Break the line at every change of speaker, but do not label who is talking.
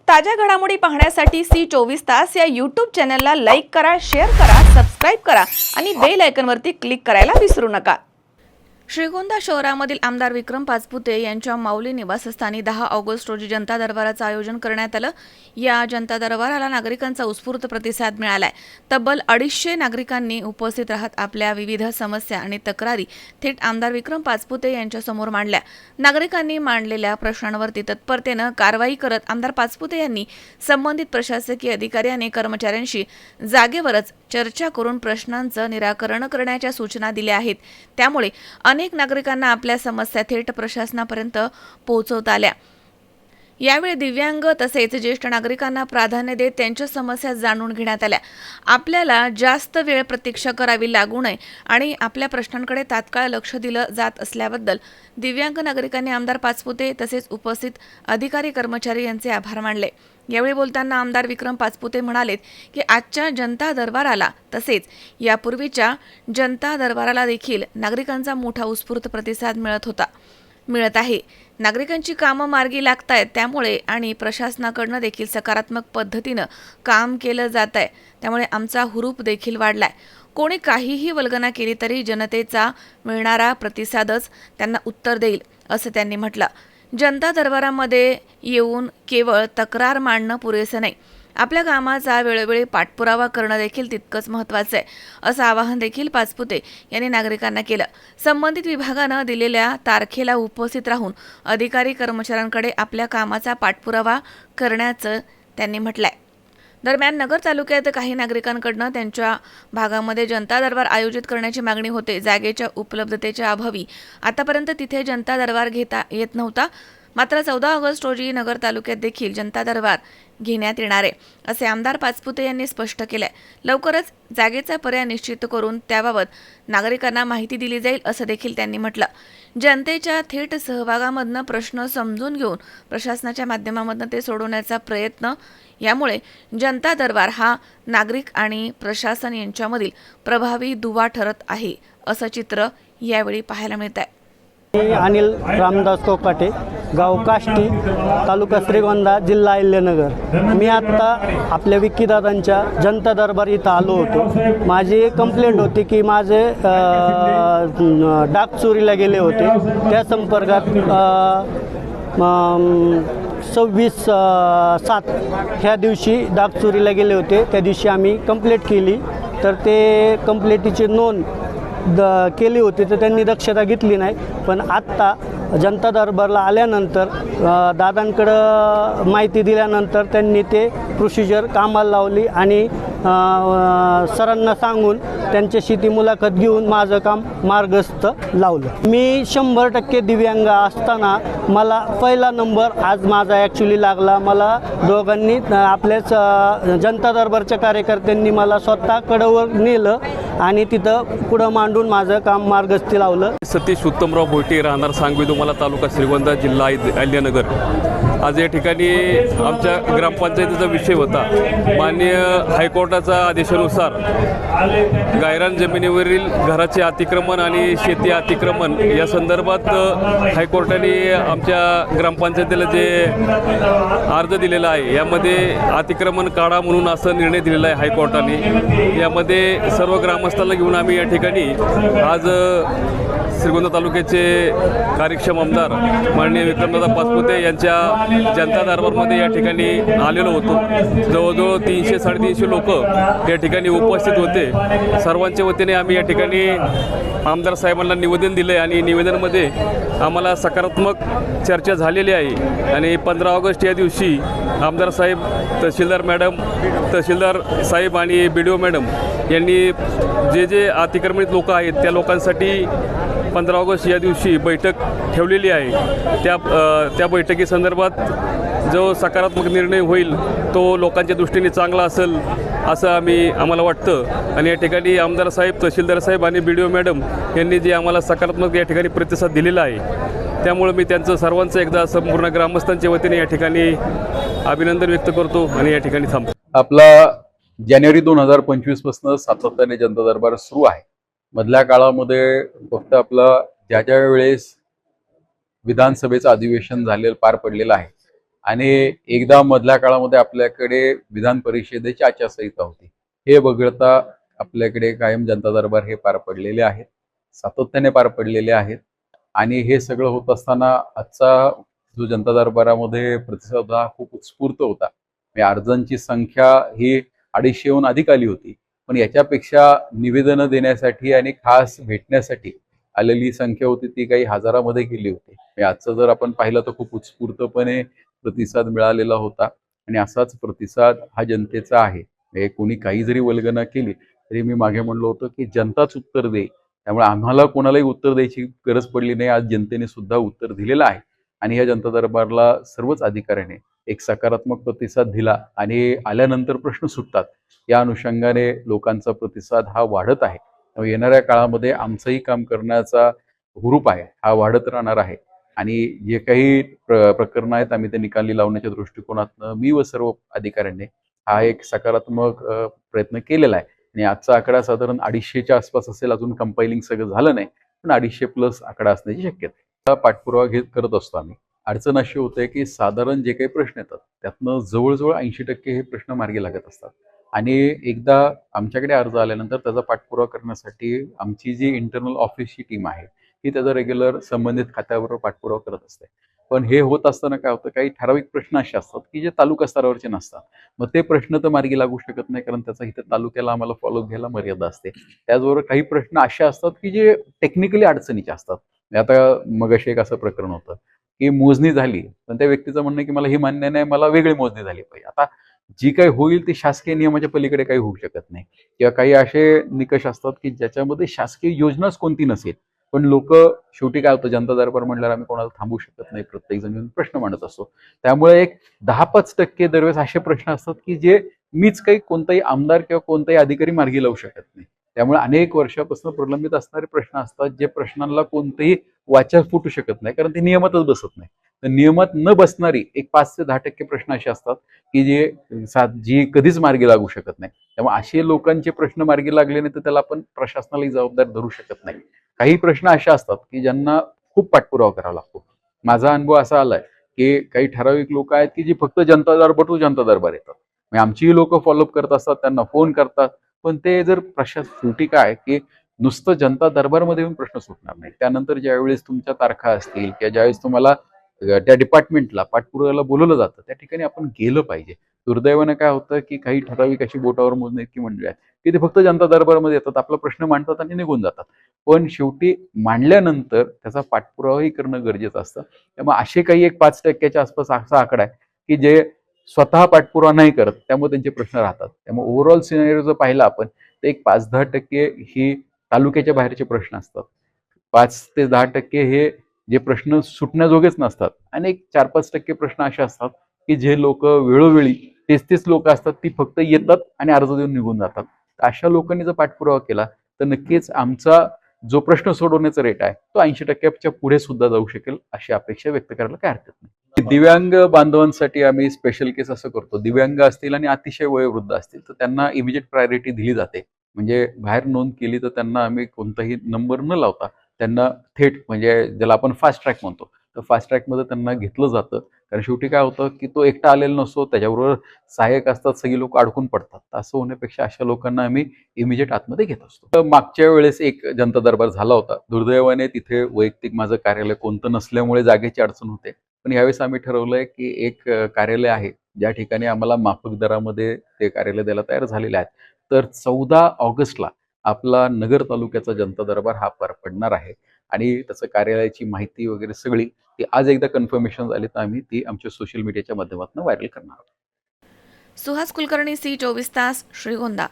ताज्या घडामोडी पाहण्यासाठी सी 24 तास या यूट्यूब चॅनलला लाईक करा, शेअर करा, सबस्क्राईब करा आणि बेल आयकॉनवरती क्लिक करायला विसरू नका। श्रीगोंदा शहरामधील आमदार विक्रम पाचपुते यांच्या माऊली निवासस्थानी 10 ऑगस्ट रोजी जनता दरबाराचं आयोजन करण्यात आलं। या जनता दरबाराला नागरिकांचा उत्स्फूर्त प्रतिसाद मिळालाय। तब्बल 250 नागरिकांनी उपस्थित राहत आपल्या विविध समस्या आणि तक्रारी थेट आमदार विक्रम पाचपुते यांच्या समोर मांडल्या। नागरिकांनी मांडलेल्या प्रश्नांवरती तत्परतेने कारवाई करत आमदार पाचपुते यांनी संबंधित प्रशासकीय अधिकारी आणि कर्मचाऱ्यांशी जागेवरच चर्चा करून प्रश्नांचं निराकरण करण्याच्या सूचना दिल्या आहेत। त्यामुळे अनेक नागरिकांना आपल्या समस्या थेट प्रशासनापर्यंत पोहोचवता आल्या। यावेळी दिव्यांग तसेच ज्येष्ठ नागरिकांना प्राधान्य देत त्यांच्या समस्या जाणून घेण्यात आल्या। आपल्याला जास्त वेळ प्रतीक्षा करावी लागू नये आणि आपल्या प्रश्नांकडे तात्काळ लक्ष दिलं जात असल्याबद्दल दिव्यांग नागरिकांनी आमदार पाचपुते तसेच उपस्थित अधिकारी कर्मचारी यांचे आभार मानले। यावेळी बोलताना आमदार विक्रम पाचपुते म्हणालेत की आजच्या जनता दरबाराला तसेच यापूर्वीच्या जनता दरबाराला देखील नागरिकांचा मोठा उत्स्फूर्त प्रतिसाद मिळत आहे। नागरिकांची कामं मार्गी लागतायत, त्यामुळे आणि प्रशासनाकडनं देखील सकारात्मक पद्धतीनं काम केलं जात आहे, त्यामुळे आमचा हुरूप देखील वाढलाय। कोणी काहीही वल्गना केली तरी जनतेचा मिळणारा प्रतिसादच त्यांना उत्तर देईल असं त्यांनी म्हटलं। जनता दरबारामध्ये येऊन केवळ तक्रार मांडणं पुरेसं नाही, आपल्या कामाचा वेळोवेळी पाठपुरावा करणं देखील तितकंच महत्त्वाचं आहे असं आवाहन देखील पाचपुते यांनी नागरिकांना केलं। संबंधित विभागानं दिलेल्या तारखेला उपस्थित राहून अधिकारी कर्मचाऱ्यांकडे आपल्या कामाचा पाठपुरावा करण्याचं त्यांनी म्हटलंय। दरम्यान नगर तालुक्यात काही नागरिकांकडनं त्यांच्या भागामध्ये जनता दरबार आयोजित करण्याची मागणी होते। जागेच्या उपलब्धतेच्या अभावी आतापर्यंत तिथे जनता दरबार घेता येत नव्हता। मात्र 14 ऑगस्ट रोजी नगर तालुक्यात देखील जनता दरबार घेण्यात येणार आहे असे आमदार पाचपुते यांनी स्पष्ट केले। लवकरच जागेचा पर्याय निश्चित करून त्याबाबत नागरिकांना माहिती दिली जाईल असं देखील त्यांनी म्हटलं। जनतेच्या थेट सहभागामधनं प्रश्न समजून घेऊन प्रशासनाच्या माध्यमामधनं ते सोडवण्याचा प्रयत्न, यामुळे जनता दरबार हा नागरिक आणि प्रशासन यांच्यामधील प्रभावी दुवा ठरत आहे असं चित्र यावेळी पाहायला मिळत आहे।
अनिल रामदास कोकाटे, गाव काष्टी, तालुका श्रीगोंदा, जिल्हा अहिल्यानगर। मी आत्ता आपल्या विक्कीदादांच्या जनता दरबार इथं आलो होतो। माझी कंप्लेंट होती की माझे डाक चोरीला गेले होते। त्या संपर्कात 26/7 ह्या दिवशी डाक चोरीला गेले होते। त्या दिवशी आम्ही कंप्लेंट केली, तर ते कंप्लेंटीची नोंद केली होती, तर त्यांनी दक्षता घेतली नाही। पण आत्ता जनता दरबारला आल्यानंतर दादांकडं माहिती दिल्यानंतर त्यांनी ते प्रोसिजर कामाला लावली आणि सरांना सांगून त्यांच्याशी ती मुलाखत घेऊन माझं काम मार्गस्थ लावलं। मी 100% दिव्यांग असताना मला पहिला नंबर आज माझा ॲक्च्युली लागला। मला दोघांनी आपल्याच जनता दरबारच्या कार्यकर्त्यांनी मला स्वतः कडेवर नेलं आणि तिथं पुढं मांडून माझं काम मार्गस्थी लावलं।
सतीश उत्तमराव भोटे, राहणार सांगवी तुम्हाला, तालुका श्रीगोंदा, जिल्हा अहिल्यानगर। आज या ठिकाणी आमच्या ग्रामपंचायतीचा विषय होता। माननीय हायकोर्टाच्या आदेशानुसार गायरान जमिनीवरील घराचे अतिक्रमण आणि शेती अतिक्रमण या संदर्भात हायकोर्टाने आमच्या ग्रामपंचायतीला जे अर्ज दिलेला आहे, यामध्ये अतिक्रमण काढा म्हणून असं निर्णय दिलेला आहे हायकोर्टाने। यामध्ये सर्व ग्रामस्थांना घेऊन आम्ही या ठिकाणी आज श्रीगोंदा तालुक्याचे कार्यक्षम आमदार माननीय विक्रमदादा पाचपुते यांच्या जनता दरबारमध्ये या ठिकाणी आलेलो होतो। जवळजवळ 300-350 लोक या ठिकाणी उपस्थित होते। सर्वांच्या वतीने आम्ही या ठिकाणी आमदार साहेबांना निवेदन दिलं आहे आणि निवेदनामध्ये आम्हाला सकारात्मक चर्चा झालेली आहे। आणि 15 ऑगस्ट या दिवशी आमदार साहेब, तहसीलदार साहेब आणि BDO मॅडम यांनी जे अतिक्रमित लोक आहेत त्या लोकांसाठी 15 ऑगस्ट या दिवशी बैठक ठेवलेली आहे। त्या बैठकीसंदर्भात जो सकारात्मक निर्णय होईल तो लोकांच्या दृष्टीने चांगला असेल असं आम्हाला वाटतं। आणि या ठिकाणी आमदार साहेब, तहसीलदार साहेब आणि BDO मॅडम यांनी जे आम्हाला सकारात्मक या ठिकाणी प्रतिसाद दिलेला आहे, त्यामुळे मी त्यांचं सर्वांचं एकदा संपूर्ण ग्रामस्थांच्या वतीने या ठिकाणी अभिनंदन व्यक्त करतो आणि या ठिकाणी थांबतो।
आपला जानेवारी 2025 पासून सातत्याने जनता दरबार सुरू आहे। मधल्या काळामध्ये फक्त आपलं ज्या वेळेस विधानसभेचं अधिवेशन झालेलं पार पडलेलं आहे आणि एकदा मधल्या काळामध्ये आपल्याकडे विधान परिषदेची आचारसंहिता होती. हे वगळता आपल्याकडे कायम जनता दरबार हे पार पडलेले आहेत, सातत्याने पार पडलेले आहेत. आणि हे सगळं होत असताना आजचा जो जनता दरबारामध्ये प्रतिसाद हा खूप उत्स्फूर्त होता. म्हणजे अर्जांची संख्या ही 250हून अधिक आली होती, पण याच्यापेक्षा निवेदनं देण्यासाठी आणि खास भेटण्यासाठी आलेली संख्या होती ती काही हजारामध्ये गेली होती. म्हणजे आजचं जर आपण पाहिलं तर खूप उत्स्फूर्तपणे प्रतिसाद मिळालेला होता आणि असाच प्रतिसाद हा जनतेचा आहे. म्हणजे कोणी काही जरी वल्गना केली तरी मी मागे म्हणलो होतो की जनताच उत्तर देईल. त्यामुळे आम्हाला कोणालाही उत्तर द्यायची गरज पडली नाही. आज जनतेने सुद्धा उत्तर दिलेलं आहे आणि या जनता दरबारला सर्वच अधिकाऱ्याने एक सकारात्मक प्रतिसाद दिला आणि आल्यानंतर प्रश्न सुटतात या अनुषंगाने लोकांचा प्रतिसाद हा वाढत आहे. त्यामुळे येणाऱ्या काळामध्ये आमचंही काम करण्याचा हुरूप आहे हा वाढत राहणार आहे आणि जे काही प्रकरणं आहेत आम्ही ते निकाली लावण्याच्या दृष्टिकोनातनं मी व सर्व अधिकाऱ्यांनी हा एक सकारात्मक प्रयत्न केलेला आहे. आणि आजचा आकडा साधारण 250च्या आसपास असेल. अजून कंपायलिंग सगळं झालं नाही, पण 250+ आकडा असण्याची शक्यता आहे. पाठपुरावा करत असतो आम्ही. अडचण अशी होते की साधारण जे काही प्रश्न येतात त्यातनं जवळजवळ 80% हे प्रश्न मार्गी लागत असतात आणि एकदा आमच्याकडे अर्ज आल्यानंतर त्याचा पाठपुरावा करण्यासाठी आमची जी इंटरनल ऑफिसची टीम आहे ही त्याचा रेग्युलर संबंधित खात्याबरोबर पाठपुरावा करत असते. पण हे होत असताना काय होतं, काही ठराविक प्रश्न असे असतात की जे तालुका स्तरावरचे नसतात. मग ते प्रश्न तर मार्गी लागू शकत नाही, कारण त्याचा इथं तालुक्याला आम्हाला फॉलोअप घ्यायला मर्यादा असते. त्याचबरोबर काही प्रश्न असे असतात की जे टेक्निकली अडचणीचे असतात. आता मगाशी एक असं प्रकरण होतं की मोजणी झाली, पण त्या व्यक्तीचं म्हणणं की मला ही मान्य नाही, मला वेगळी मोजणी झाली पाहिजे. आता जी काही होईल ती शासकीय नियमाच्या पलीकडे काही होऊ शकत नाही. किंवा काही असे निकष असतात की ज्याच्यामध्ये शासकीय योजनाच कोणती नसेल, पण लोक शेवटी काय होतं, जनता दरबार म्हणल्यावर आम्ही कोणाला थांबवू शकत नाही, प्रत्येक जण येऊन प्रश्न मांडत असतो. त्यामुळे एक 10-5% दरवेळेस असे प्रश्न असतात की जे मीच काही कोणताही आमदार किंवा कोणताही अधिकारी मार्गी लावू शकत नाही. त्यामुळे अनेक वर्षापासून प्रलंबित असणारे प्रश्न असतात जे प्रश्नांना कोणतेही वाचा फुटू शकत नाही, कारण ते नियमातच बसत नाही. तर नियमात न बसणारी एक 5 ते 10% प्रश्न असे असतात की जी कधीच मार्गी लागू शकत नाही. त्यामुळे असे लोकांचे प्रश्न मार्गी लागले नाही तर त्याला आपण प्रशासनालाही जबाबदार धरू शकत नाही. काही प्रश्न असे असतात की ज्यांना खूप पाठपुरावा करावा लागतो. माझा अनुभव असा आलाय की काही ठराविक लोक आहेत की जी फक्त जनता दरबार टू जनता दरबार येतात. म्हणजे आमचीही लोक फॉलोअप करत असतात, त्यांना फोन करतात, पण ते जर शेवटी काय की नुसतं जनता दरबारमध्ये येऊन प्रश्न सुटणार नाही. त्यानंतर ज्यावेळेस तुमच्या तारखा असतील किंवा ज्यावेळेस तुम्हाला त्या डिपार्टमेंटला पाठपुराव्याला बोलवलं जातं त्या ठिकाणी आपण गेलं पाहिजे. दुर्दैवानं काय होतं की काही ठराविक अशी बोटावर मोजणे इतकी मंडळी आहेत की ते फक्त जनता दरबारमध्ये येतात, आपला प्रश्न मांडतात आणि निघून जातात. पण शेवटी मांडल्यानंतर त्याचा पाठपुरावाही करणं गरजेचं असतं. त्यामुळे असे काही एक 5%च्या आसपास असा आकडा आहे की जे स्वतः पाठपुरावा नाही करत, त्यामुळे त्यांचे प्रश्न राहतात. त्यामुळे ओव्हरऑल सिनेरिओ जर पाहिला आपण तर एक 5-10% ही तालुक्याच्या बाहेरचे प्रश्न असतात. 5 ते 10% हे जे प्रश्न सुटण्याजोगेच नसतात आणि एक 4-5% प्रश्न असे असतात की जे लोक वेळोवेळी तेच लोक असतात, ती फक्त येतात आणि अर्ज देऊन निघून जातात. अशा लोकांनी जर पाठपुरावा केला तर नक्कीच आमचा जो प्रश्न सोडवण्याचा रेट आहे तो 80%च्या पुढे सुद्धा जाऊ शकेल, अशी अपेक्षा व्यक्त करायला काय हरकत नाही. दिव्यांग बांधवांसाठी आम्ही स्पेशल केस असं करतो, दिव्यांग असतील आणि अतिशय वयोवृद्ध असतील तर त्यांना इमिजिएट प्रायोरिटी दिली जाते. म्हणजे बाहेर नोंद केली तर त्यांना आम्ही कोणताही नंबर न लावता त्यांना थेट, म्हणजे ज्याला आपण फास्ट ट्रॅक म्हणतो, तर फास्ट ट्रॅकमध्ये त्यांना घेतलं जातं. कारण शेवटी काय होतं की तो एकटा आलेला नसतो, त्याच्याबरोबर सहाय्यक असतात, सगळी लोक अडकून पडतात. असं होण्यापेक्षा अशा लोकांना आम्ही इमिजिएट आतमध्ये घेत असतो. तर मागच्या वेळेस एक जनता दरबार झाला होता. दुर्दैवाने तिथे वैयक्तिक माझं कार्यालय कोणतं नसल्यामुळे जागेची अडचण होते. पण यावेळेस आम्ही ठरवलंय की एक कार्यालय आहे ज्या ठिकाणी आम्हाला माफक दरामध्ये ते कार्यालय द्यायला तयार झालेले आहेत. तर 14 ऑगस्टला आपला नगर तालुक्याचा जनता दरबार हा पार पडणार आहे आणि त्याचं कार्यालयाची माहिती वगैरे सगळी ती आज एकदा कन्फर्मेशन झाली तर आम्ही ती आमच्या सोशल मीडियाच्या माध्यमातून व्हायरल करणार आहोत.
सुहास कुलकर्णी, सी 24 तास, श्रीगोंदा.